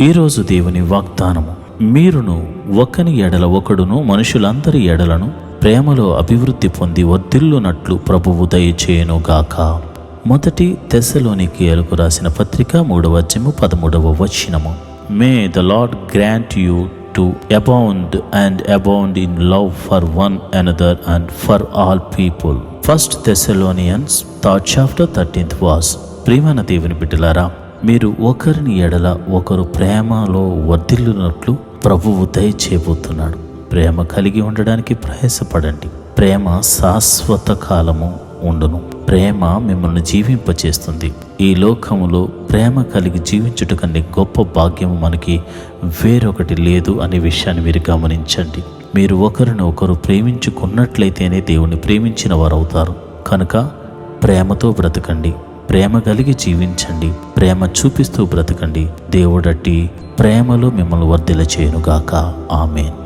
ఈరోజు దేవుని వాగ్దానము, మీరును ఒకని ఎడల ఒకడును మనుషులందరి ఎడలను ప్రేమలో అభివృద్ధి పొంది వర్ధిల్లునట్లు ప్రభువు దయచేయునుగాక. మొదటి తెస్సలోనికీయులకు రాసిన పత్రిక 3వ అధ్యాయము 13వ వచనము. May the lord grant you to abound and abound in love for one another and for all people. 1 Thessalonians 3rd chapter 13th verse. ప్రియమైన దేవుని బిడ్డలారా, మీరు ఒకరిని ఎడల ఒకరు ప్రేమలో వర్ధిల్లునట్లు ప్రభువు దయచేయబోతున్నాడు. ప్రేమ కలిగి ఉండడానికి ప్రయాసపడండి. ప్రేమ శాశ్వత కాలము ఉండును. ప్రేమ మిమ్మల్ని జీవింపచేస్తుంది. ఈ లోకములో ప్రేమ కలిగి జీవించుట కంటే గొప్ప భాగ్యము మనకి వేరొకటి లేదు అనే విషయాన్ని మీరు గమనించండి. మీరు ఒకరిని ఒకరు ప్రేమించుకున్నట్లయితేనే దేవుని ప్రేమించిన వారు అవుతారు. కనుక ప్రేమతో బ్రతకండి, ప్రేమ కలిగి జీవించండి, ప్రేమ చూపిస్తూ బ్రతకండి. దేవుడట్టి ప్రేమలో మిమ్మల్ని వర్ధిల్ల చేయునుగాక. ఆమేన్.